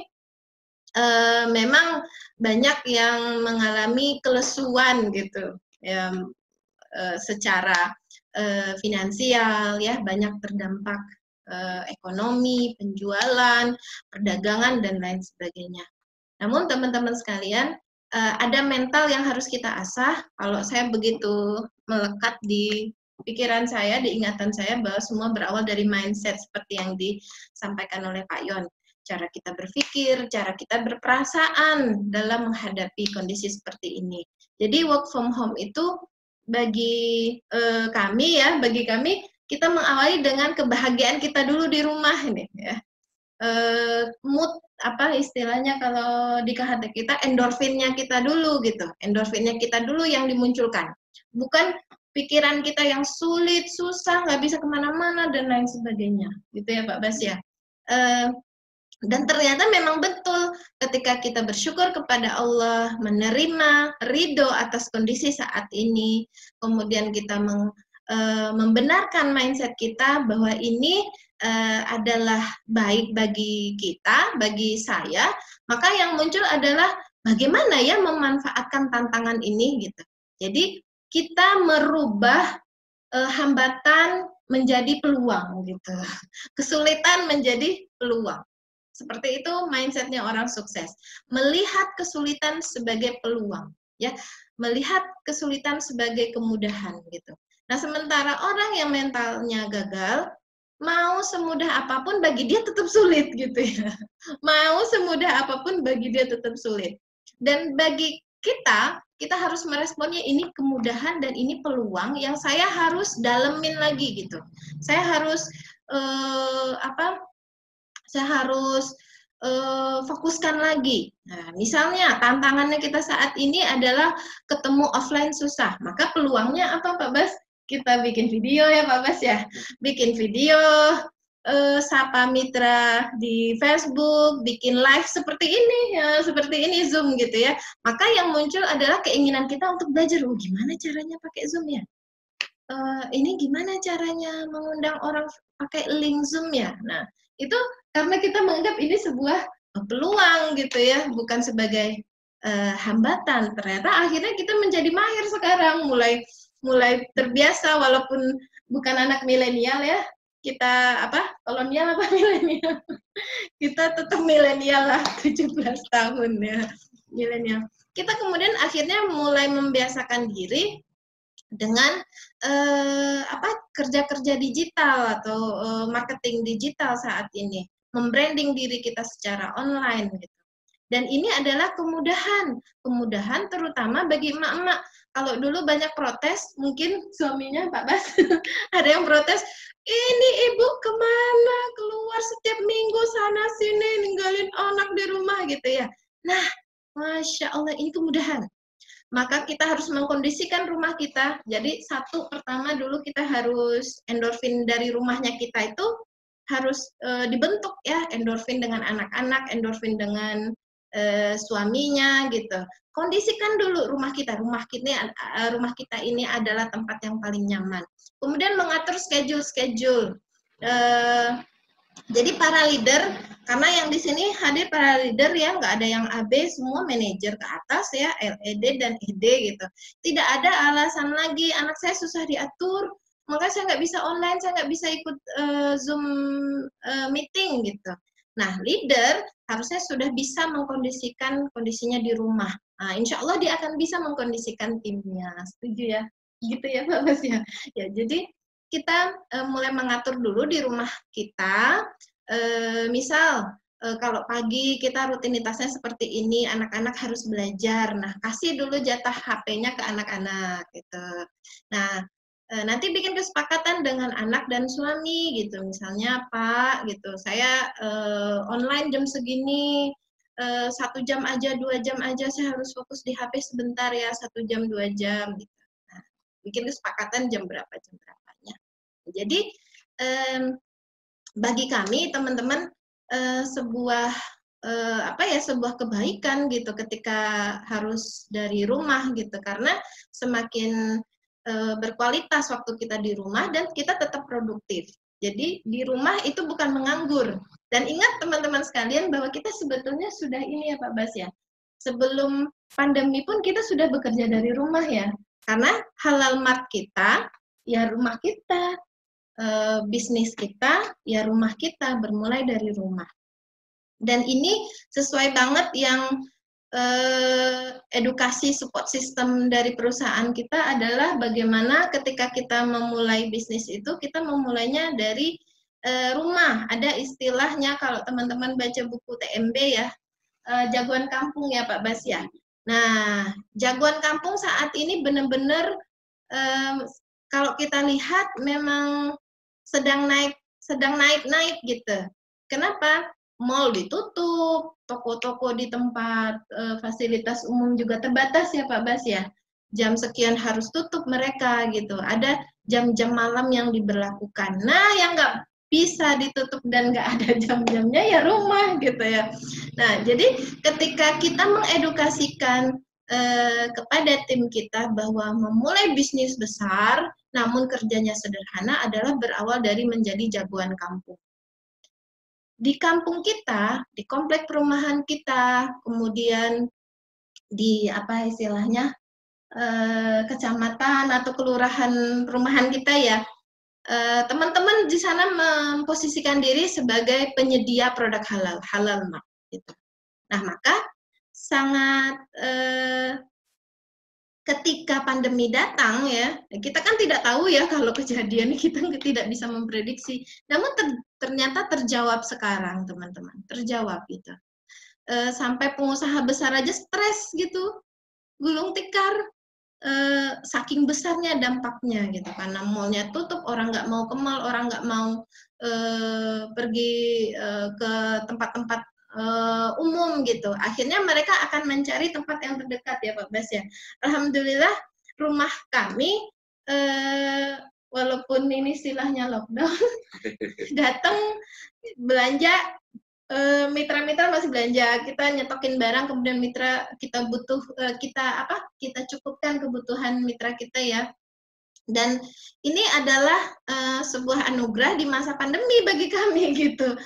memang banyak yang mengalami kelesuan gitu ya, secara finansial ya, banyak terdampak ekonomi, penjualan, perdagangan, dan lain sebagainya. Namun teman-teman sekalian, ada mental yang harus kita asah. Kalau saya begitu melekat di pikiran saya, di ingatan saya, bahwa semua berawal dari mindset seperti yang disampaikan oleh Pak Yon. Cara kita berpikir, cara kita berperasaan dalam menghadapi kondisi seperti ini. Jadi work from home itu bagi kami kita mengawali dengan kebahagiaan kita dulu di rumah ini ya. Mood apa istilahnya kalau di KHT kita, endorfinnya kita dulu gitu, endorfinnya kita dulu yang dimunculkan, bukan pikiran kita yang sulit, susah, nggak bisa kemana-mana dan lain sebagainya, gitu ya Pak Bas ya. Dan ternyata memang betul ketika kita bersyukur kepada Allah, menerima ridho atas kondisi saat ini, kemudian kita membenarkan mindset kita bahwa ini adalah baik bagi kita, bagi saya, maka yang muncul adalah bagaimana ya memanfaatkan tantangan ini gitu. Jadi kita merubah hambatan menjadi peluang gitu, kesulitan menjadi peluang. Seperti itu mindsetnya orang sukses, melihat kesulitan sebagai peluang, ya, melihat kesulitan sebagai kemudahan gitu. Nah, sementara orang yang mentalnya gagal, mau semudah apapun bagi dia tetap sulit gitu ya. Mau semudah apapun bagi dia tetap sulit. Dan bagi kita harus meresponnya ini kemudahan dan ini peluang yang saya harus dalemin lagi gitu. Saya harus fokuskan lagi. Nah, misalnya tantangannya kita saat ini adalah ketemu offline susah, maka peluangnya apa Pak Bas? Kita bikin video ya Pak Bas ya, bikin video, sapa mitra di Facebook, bikin live seperti ini ya, seperti ini Zoom gitu ya. Maka yang muncul adalah keinginan kita untuk belajar, gimana caranya pakai Zoom ya? Ini gimana caranya mengundang orang pakai link Zoom ya? Nah, itu karena kita menganggap ini sebuah peluang gitu ya, bukan sebagai hambatan. Ternyata akhirnya kita menjadi mahir sekarang, mulai terbiasa, walaupun bukan anak milenial ya, kita kolonial apa milenial? Kita tetap milenial lah, 17 tahun ya, milenial. Kita kemudian akhirnya mulai membiasakan diri dengan kerja-kerja digital atau marketing digital saat ini, membranding diri kita secara online gitu. Dan ini adalah kemudahan terutama bagi emak-emak. Kalau dulu banyak protes, mungkin suaminya Pak Bas ada yang protes, ini ibu kemana, keluar setiap minggu sana sini, ninggalin anak di rumah gitu ya. Nah, Masya Allah, ini kemudahan. Maka kita harus mengkondisikan rumah kita. Jadi pertama dulu kita harus endorfin dari rumahnya kita itu harus dibentuk ya, endorfin dengan anak-anak, endorfin dengan suaminya gitu. Kondisikan dulu rumah kita ini adalah tempat yang paling nyaman. Kemudian mengatur schedule. Jadi para leader, karena yang di sini hadir para leader ya, nggak ada yang AB, semua manajer ke atas ya, LED dan ED gitu. Tidak ada alasan lagi anak saya susah diatur, maka saya nggak bisa online, saya nggak bisa ikut Zoom meeting gitu. Nah, leader harusnya sudah bisa mengkondisikan kondisinya di rumah. Nah, insya Allah dia akan bisa mengkondisikan timnya. Setuju ya? Gitu ya Pak Bas ya? Ya, jadi kita mulai mengatur dulu di rumah kita. Misal, kalau pagi kita rutinitasnya seperti ini, anak-anak harus belajar. Nah, kasih dulu jatah HP-nya ke anak-anak gitu. Nah, nanti bikin kesepakatan dengan anak dan suami gitu, misalnya Pak gitu, saya online jam segini, 1 jam aja, 2 jam aja, saya harus fokus di HP sebentar ya, 1 jam 2 jam gitu. Nah, bikin kesepakatan jam berapanya. Jadi bagi kami teman-teman sebuah sebuah kebaikan gitu ketika harus dari rumah gitu, karena semakin berkualitas waktu kita di rumah dan kita tetap produktif. Jadi di rumah itu bukan menganggur. Dan ingat teman-teman sekalian bahwa kita sebetulnya sudah ini ya Pak Bas ya. Sebelum pandemi pun kita sudah bekerja dari rumah ya. Karena halal mart kita, ya rumah kita, bisnis kita, ya rumah kita, bermulai dari rumah. Dan ini sesuai banget yang edukasi support system dari perusahaan kita adalah bagaimana ketika kita memulai bisnis itu, kita memulainya dari rumah. Ada istilahnya kalau teman-teman baca buku TMB ya, jagoan kampung ya Pak Bas ya. Nah, jagoan kampung saat ini benar-benar kalau kita lihat memang sedang naik gitu. Kenapa? Mall ditutup, toko-toko di tempat fasilitas umum juga terbatas ya Pak Bas ya. Jam sekian harus tutup mereka gitu. Ada jam-jam malam yang diberlakukan. Nah, yang nggak bisa ditutup dan nggak ada jam-jamnya ya rumah gitu ya. Nah, jadi ketika kita mengedukasikan kepada tim kita bahwa memulai bisnis besar, namun kerjanya sederhana adalah berawal dari menjadi jagoan kampung. Di kampung kita, di komplek perumahan kita, kemudian di kecamatan atau kelurahan perumahan kita ya, teman-teman di sana memposisikan diri sebagai penyedia produk halal mart. Gitu. Nah, maka sangat ketika pandemi datang ya, kita kan tidak tahu ya kalau kejadian, kita tidak bisa memprediksi. Namun ternyata terjawab sekarang teman-teman, terjawab gitu. Sampai pengusaha besar aja stres gitu, gulung tikar, saking besarnya dampaknya gitu. Karena mallnya tutup, orang nggak mau ke mall, orang nggak mau pergi ke tempat-tempat umum gitu. Akhirnya mereka akan mencari tempat yang terdekat ya Pak Bas ya. Alhamdulillah rumah kami walaupun ini istilahnya lockdown datang belanja, mitra-mitra masih belanja, kita nyetokin barang, kemudian mitra kita butuh kita cukupkan kebutuhan mitra kita ya. Dan ini adalah sebuah anugerah di masa pandemi bagi kami gitu,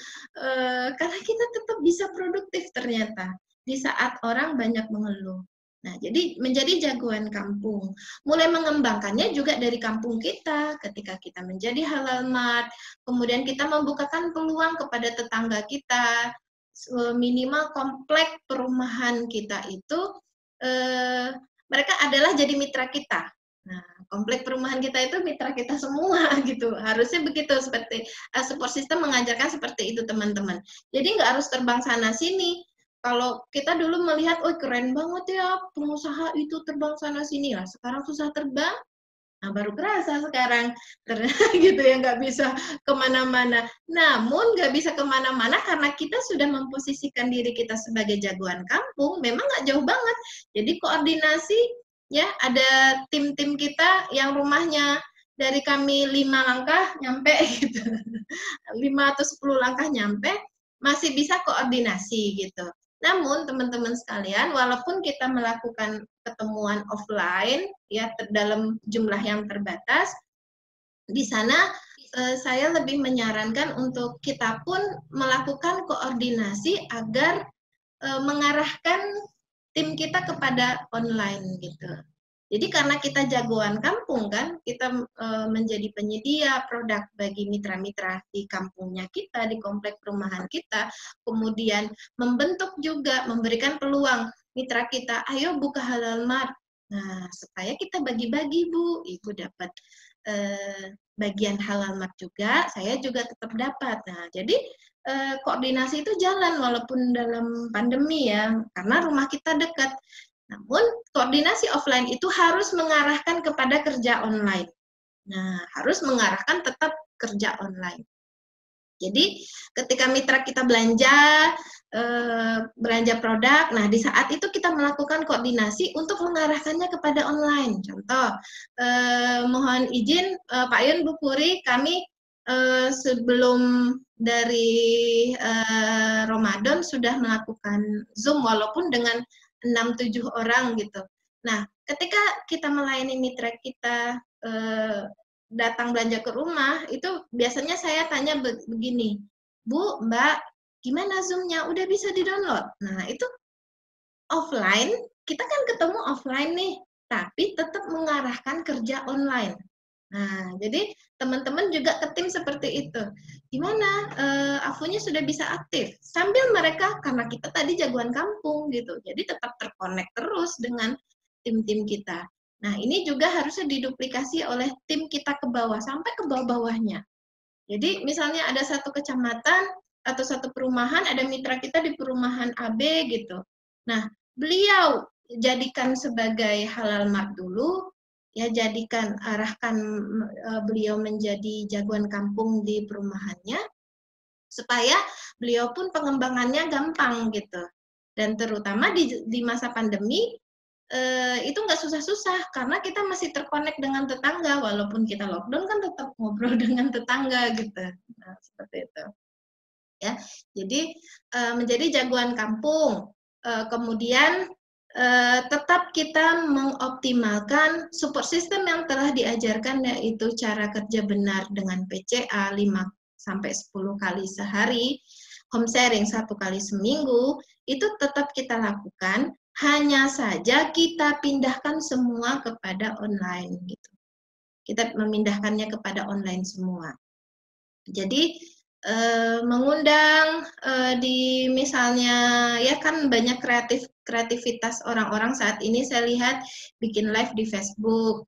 karena kita tetap bisa produktif ternyata di saat orang banyak mengeluh. Nah, jadi menjadi jagoan kampung, mulai mengembangkannya juga dari kampung kita. Ketika kita menjadi halal mart, kemudian kita membukakan peluang kepada tetangga kita, minimal komplek perumahan kita itu mereka adalah jadi mitra kita. Nah, komplek perumahan kita itu mitra kita semua gitu. Harusnya begitu, seperti support system mengajarkan seperti itu teman-teman. Jadi nggak harus terbang sana sini. Kalau kita dulu melihat, oh keren banget ya pengusaha itu terbang sana sini lah. Sekarang susah terbang, nah baru kerasa sekarang gitu ya, nggak bisa kemana-mana. Namun nggak bisa kemana-mana karena kita sudah memposisikan diri kita sebagai jagoan kampung, memang nggak jauh banget. Jadi koordinasi ya, ada tim-tim kita yang rumahnya dari kami 5 langkah nyampe gitu, 5 atau 10 langkah nyampe, masih bisa koordinasi gitu. Namun teman-teman sekalian, walaupun kita melakukan ketemuan offline ya dalam jumlah yang terbatas, di sana saya lebih menyarankan untuk kita pun melakukan koordinasi agar mengarahkan tim kita kepada online gitu. Jadi karena kita jagoan kampung kan, kita menjadi penyedia produk bagi mitra-mitra di kampungnya kita, di komplek perumahan kita, kemudian membentuk juga, memberikan peluang mitra kita, ayo buka Halal Mart. Nah, supaya kita bagi-bagi Bu, Ibu dapat bagian Halal Mart juga, saya juga tetap dapat. Nah, jadi koordinasi itu jalan walaupun dalam pandemi ya, karena rumah kita dekat. Namun koordinasi offline itu harus mengarahkan kepada kerja online. Nah, harus mengarahkan tetap kerja online. Jadi ketika mitra kita belanja produk, nah di saat itu kita melakukan koordinasi untuk mengarahkannya kepada online. Contoh, mohon izin Pak Yun, Bu Puri, kami sebelum dari Ramadan sudah melakukan Zoom walaupun dengan 6-7 orang gitu. Nah, ketika kita melayani mitra kita datang belanja ke rumah, itu biasanya saya tanya begini, Bu, Mbak, gimana Zoom-nya? Udah bisa di-download? Nah, itu offline, kita kan ketemu offline nih, tapi tetap mengarahkan kerja online. Nah, jadi teman-teman juga ke tim seperti itu. Gimana? Afunya sudah bisa aktif. Sambil mereka, karena kita tadi jagoan kampung gitu, jadi tetap terkonek terus dengan tim-tim kita. Nah, ini juga harusnya diduplikasi oleh tim kita ke bawah, sampai ke bawah-bawahnya. Jadi misalnya ada satu kecamatan atau satu perumahan, ada mitra kita di perumahan AB gitu. Nah, beliau jadikan sebagai Halal Mart dulu, ya jadikan, arahkan beliau menjadi jagoan kampung di perumahannya, supaya beliau pun pengembangannya gampang gitu. Dan terutama di masa pandemi, itu nggak susah-susah, karena kita masih terkonek dengan tetangga, walaupun kita lockdown kan tetap ngobrol dengan tetangga gitu. Nah, seperti itu. Ya, jadi menjadi jagoan kampung, kemudian tetap kita mengoptimalkan support system yang telah diajarkan, yaitu cara kerja benar dengan PCA 5-10 kali sehari, home sharing 1 kali seminggu, itu tetap kita lakukan, hanya saja kita pindahkan semua kepada online gitu. Kita memindahkannya kepada online semua. Jadi mengundang di misalnya ya kan banyak kreativitas orang-orang saat ini, saya lihat bikin live di Facebook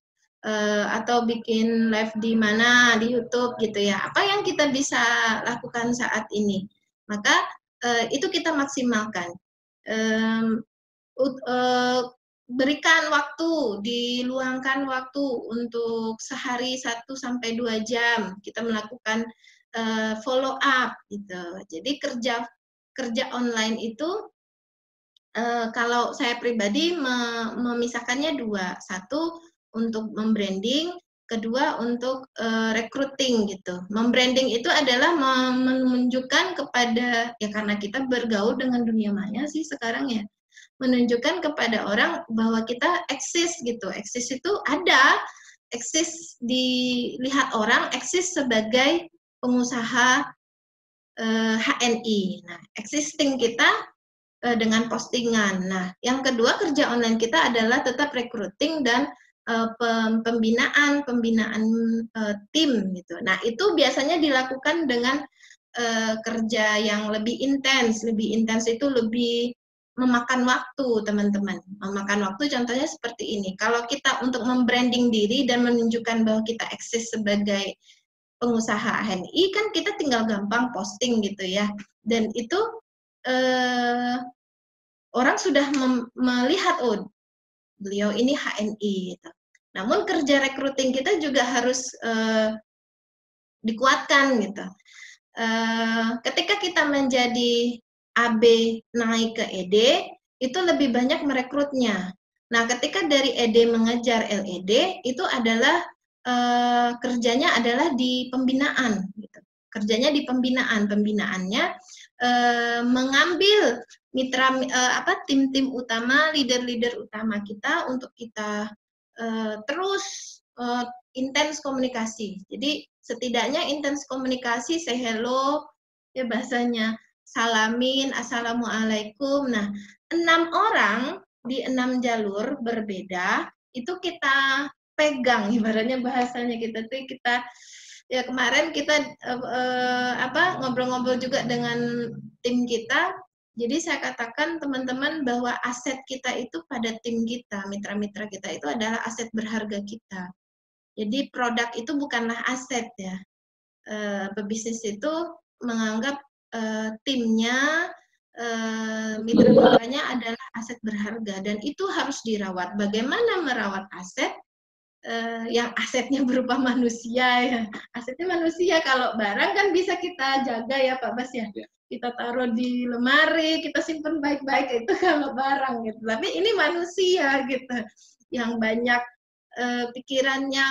atau bikin live di mana di YouTube gitu ya. Apa yang kita bisa lakukan saat ini? Maka itu kita maksimalkan. Berikan waktu, diluangkan waktu untuk sehari 1-2 jam kita melakukan follow up gitu. Jadi kerja online itu kalau saya pribadi memisahkannya 2. 1 untuk membranding, kedua untuk recruiting gitu. Membranding itu adalah menunjukkan kepada, ya karena kita bergaul dengan dunia maya sih sekarang ya, menunjukkan kepada orang bahwa kita eksis gitu. Eksis itu ada, eksis dilihat orang, eksis sebagai pengusaha HNI. Nah, existing kita dengan postingan. Nah, yang kedua kerja online kita adalah tetap recruiting dan pembinaan tim gitu. Nah, itu biasanya dilakukan dengan kerja yang lebih intens. Lebih intens itu lebih memakan waktu, teman-teman. Memakan waktu contohnya seperti ini. Kalau kita untuk membranding diri dan menunjukkan bahwa kita eksis sebagai pengusaha HNI, kan kita tinggal gampang posting gitu ya. Dan itu orang sudah melihat, oh beliau ini HNI gitu. Namun kerja recruiting kita juga harus dikuatkan gitu. Ketika kita menjadi AB naik ke ED, itu lebih banyak merekrutnya. Nah, ketika dari ED mengejar LED, itu adalah kerjanya adalah di pembinaan. Gitu. Kerjanya di pembinaan. Pembinaannya mengambil mitra tim-tim utama, leader-leader utama kita untuk kita terus intens komunikasi. Jadi setidaknya intens komunikasi, say hello, ya bahasanya salamin, assalamualaikum. Nah, 6 orang di 6 jalur berbeda itu kita pegang, ibaratnya bahasanya kita ya kemarin kita ngobrol-ngobrol juga dengan tim kita. Jadi saya katakan teman-teman bahwa aset kita itu pada tim kita, mitra-mitra kita itu adalah aset berharga kita. Jadi produk itu bukanlah aset ya. Pebisnis itu menganggap timnya, mitra-mitranya adalah aset berharga dan itu harus dirawat. Bagaimana merawat aset? Yang asetnya berupa manusia ya. Asetnya manusia, kalau barang kan bisa kita jaga ya Pak Bas ya. Kita taruh di lemari, kita simpan baik-baik, itu kalau barang gitu. Tapi ini manusia gitu, yang banyak pikirannya,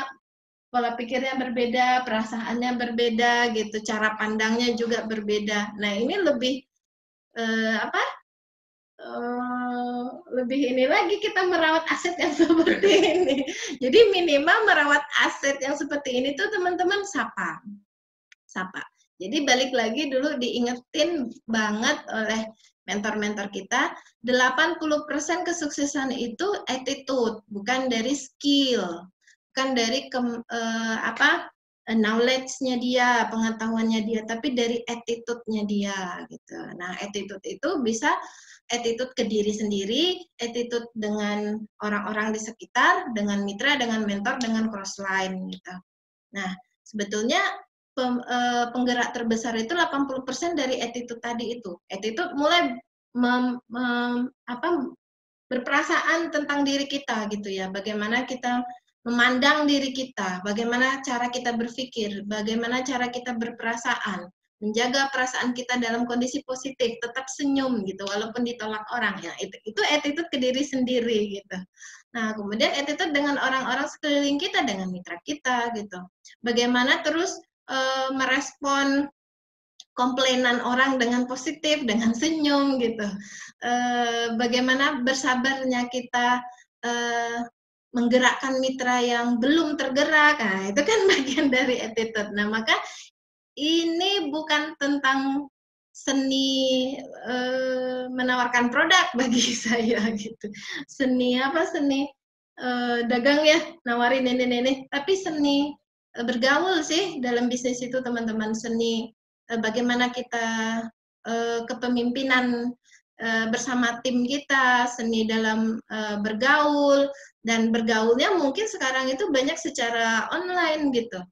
pola pikirnya berbeda, perasaannya berbeda gitu, cara pandangnya juga berbeda. Nah ini lebih lebih ini lagi kita merawat aset yang seperti ini. Jadi minimal merawat aset yang seperti ini tuh teman-teman sapa. Jadi balik lagi dulu diingetin banget oleh mentor-mentor kita, 80% kesuksesan itu attitude, bukan dari skill, bukan dari knowledge-nya dia, pengetahuannya dia, tapi dari attitude-nya dia gitu. Nah, attitude itu bisa attitude ke diri sendiri, attitude dengan orang-orang di sekitar, dengan mitra, dengan mentor, dengan crossline gitu. Nah, sebetulnya penggerak terbesar itu 80% dari attitude tadi itu. Attitude mulai berperasaan tentang diri kita gitu ya. Bagaimana kita memandang diri kita, bagaimana cara kita berpikir, bagaimana cara kita berperasaan, menjaga perasaan kita dalam kondisi positif, tetap senyum gitu walaupun ditolak orang ya. Itu attitude ke diri sendiri gitu. Nah, kemudian attitude dengan orang-orang sekeliling kita, dengan mitra kita gitu. Bagaimana terus merespon komplainan orang dengan positif, dengan senyum gitu. Bagaimana bersabarnya kita menggerakkan mitra yang belum tergerak. Nah, itu kan bagian dari attitude. Nah, maka ini bukan tentang seni menawarkan produk bagi saya gitu. Seni dagang ya, nawarin ini, tapi seni bergaul sih dalam bisnis itu teman-teman. Seni bagaimana kita kepemimpinan bersama tim kita, seni dalam bergaul, dan bergaulnya mungkin sekarang itu banyak secara online gitu.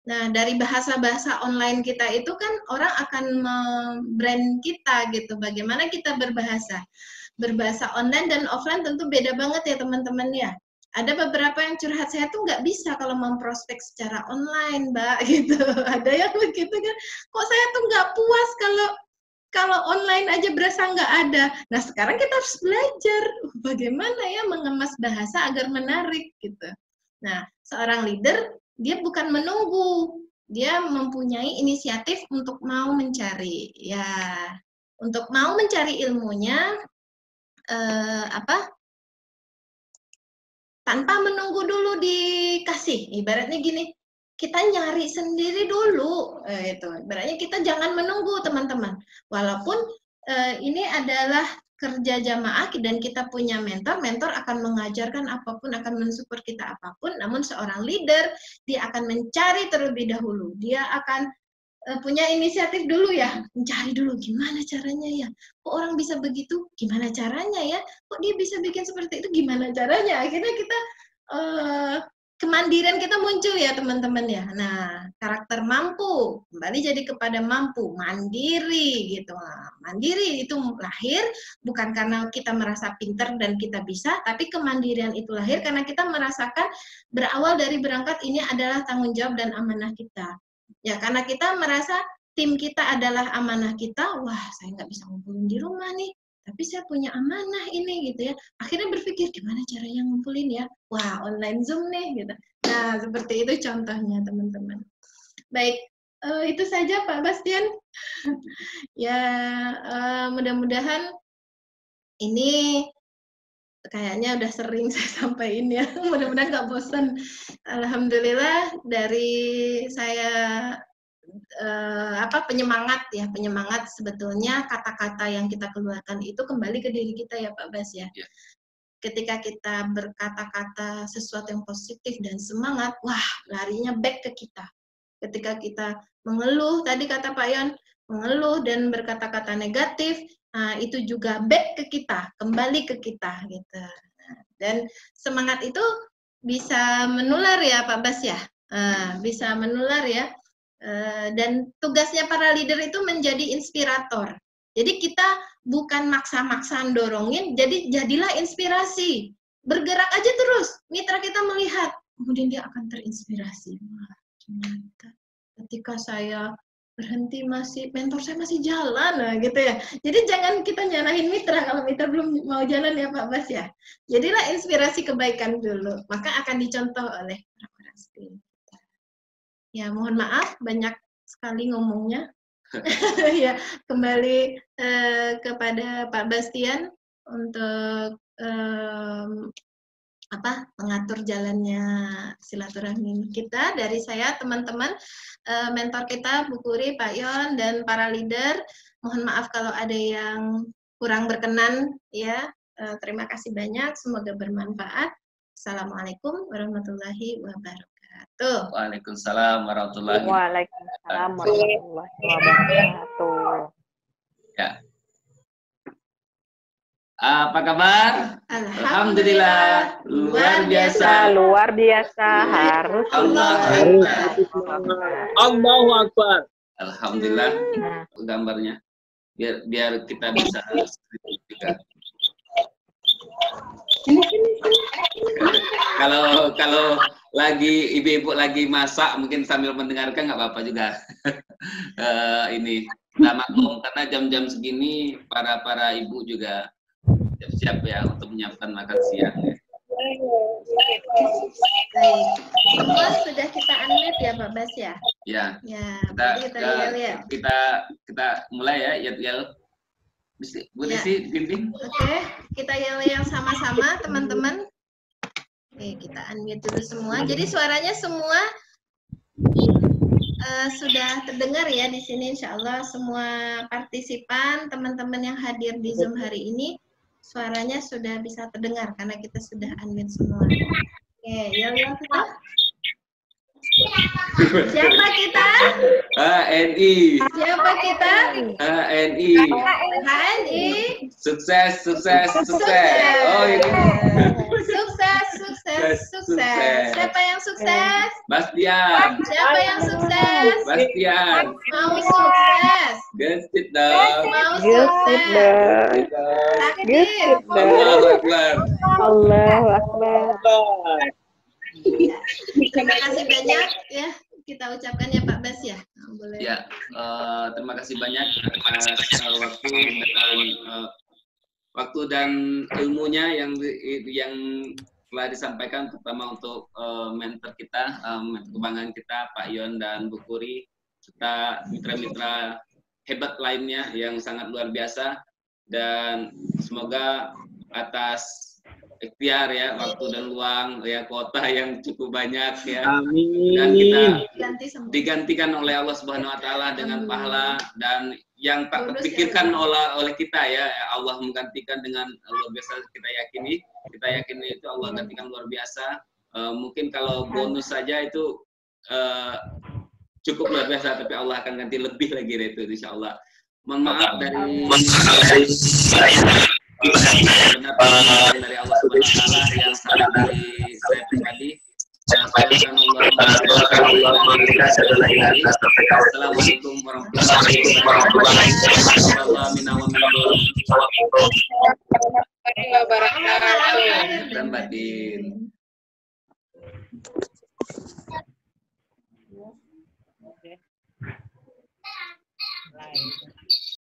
Nah, dari bahasa-bahasa online kita itu kan orang akan brand kita gitu, bagaimana kita berbahasa. Berbahasa online dan offline tentu beda banget ya teman-teman ya. Ada beberapa yang curhat, saya tuh nggak bisa kalau memprospek secara online, Mbak, gitu. Ada yang begitu kan, kok saya tuh nggak puas kalau online aja berasa nggak ada. Nah, sekarang kita harus belajar bagaimana ya mengemas bahasa agar menarik gitu. Nah, seorang leader, dia bukan menunggu, dia mempunyai inisiatif untuk mau mencari. Ya, untuk mau mencari ilmunya, tanpa menunggu dulu dikasih. Ibaratnya gini, kita nyari sendiri dulu. Itu. Ibaratnya kita jangan menunggu, teman-teman. Walaupun ini adalah kerja jamaah dan kita punya mentor akan mengajarkan apapun, akan mensupport kita apapun, namun seorang leader, dia akan mencari terlebih dahulu. Dia akan punya inisiatif dulu ya, mencari dulu gimana caranya ya, kok orang bisa begitu, gimana caranya ya, kok dia bisa bikin seperti itu, gimana caranya. Akhirnya kita kemandirian kita muncul ya teman-teman ya. Nah, karakter mampu kembali jadi kepada mampu, mandiri gitu. Nah, mandiri itu lahir bukan karena kita merasa pintar dan kita bisa, tapi kemandirian itu lahir karena kita merasakan berawal dari berangkat ini adalah tanggung jawab dan amanah kita. Ya, karena kita merasa tim kita adalah amanah kita, wah saya nggak bisa ngumpulin di rumah nih, tapi saya punya amanah ini gitu ya. Akhirnya berpikir gimana caranya ngumpulin ya, wah online Zoom nih gitu. Nah seperti itu contohnya teman-teman. Baik, itu saja Pak Bastian. Ya mudah-mudahan ini kayaknya udah sering saya sampaikan ya, mudah-mudahan nggak bosan. Alhamdulillah dari saya penyemangat sebetulnya kata-kata yang kita keluarkan itu kembali ke diri kita ya Pak Bas ya. Ketika kita berkata-kata sesuatu yang positif dan semangat, wah larinya back ke kita. Ketika kita mengeluh, tadi kata Pak Yon, mengeluh dan berkata-kata negatif, nah, itu juga back ke kita, kembali ke kita gitu. Dan semangat itu bisa menular ya Pak Bas ya, bisa menular ya. Dan tugasnya para leader itu menjadi inspirator. Jadi kita bukan maksa-maksa dorongin, jadi jadilah inspirasi. Bergerak aja terus, mitra kita melihat, kemudian dia akan terinspirasi. Wah, ternyata ketika saya berhenti mentor saya masih jalan, nah gitu ya. Jadi jangan kita nyalahin mitra kalau mitra belum mau jalan ya Pak Bas ya. Jadilah inspirasi kebaikan dulu, maka akan dicontoh oleh orang-orang seperti itu. Ya, mohon maaf banyak sekali ngomongnya. Ya, kembali kepada Pak Bastian untuk mengatur jalannya silaturahmi kita. Dari saya, teman-teman, mentor kita Bu Kuri, Pak Yon, dan para leader. Mohon maaf kalau ada yang kurang berkenan ya. Terima kasih banyak, semoga bermanfaat. Assalamualaikum warahmatullahi wabarakatuh. Waalaikumsalam warahmatullahi wabarakatuh. Ya. Apa kabar? Alhamdulillah. Luar biasa. Luar biasa. Harus. Allahu Akbar. Alhamdulillah. Gambarnya. Biar kita bisa juga. Kalau lagi ibu-ibu lagi masak mungkin sambil mendengarkan nggak apa-apa juga. Ini kita maklum karena jam-jam segini para ibu juga siap-siap ya untuk menyiapkan makan siang. Baik, semua sudah kita unmute ya Pak Bas ya. Ya. Kita mulai ya Yel. Bu Desi bimbing. Oke, kita yel-yel sama-sama teman-teman. Oke, kita unmute dulu semua. Jadi suaranya semua sudah terdengar ya di sini, insya Allah semua partisipan, teman-teman yang hadir di Zoom hari ini, suaranya sudah bisa terdengar karena kita sudah unmute semua. Oke, yel-yel kita. Siapa kita? HNI. Siapa kita? HNI. HNI. Sukses. Oh ini. Sukses. Siapa yang sukses? Bastian. Siapa yang sukses? Bastian. Mau sukses. Gesit dong. Mau sukses. Aktif. Allahu Akbar. Allahu Akbar. Terima kasih banyak ya, kita ucapkan ya Pak Bas ya. Boleh. Ya, terima kasih banyak atas waktu dan ilmunya yang telah disampaikan, terutama untuk mentor kita, mentor kebanggaan kita Pak Yon dan Bu Kuri, serta mitra-mitra hebat lainnya yang sangat luar biasa, dan semoga atas ikhtiar ya, waktu dan luang ya, kuota yang cukup banyak ya. Amin. Dan kita digantikan oleh Allah Subhanahu wa taala dengan pahala dan yang tak terpikirkan oleh kita ya. Allah menggantikan dengan luar biasa, kita yakini itu Allah gantikan luar biasa. Mungkin kalau bonus saja itu cukup luar biasa, tapi Allah akan ganti lebih lagi dari itu insyaallah. Mohon maaf dari benar dari Allah Subhanahu wa taala yang salah dari saya pribadi. Assalamualaikum warahmatullahi wabarakatuh. Dan batin. Lain.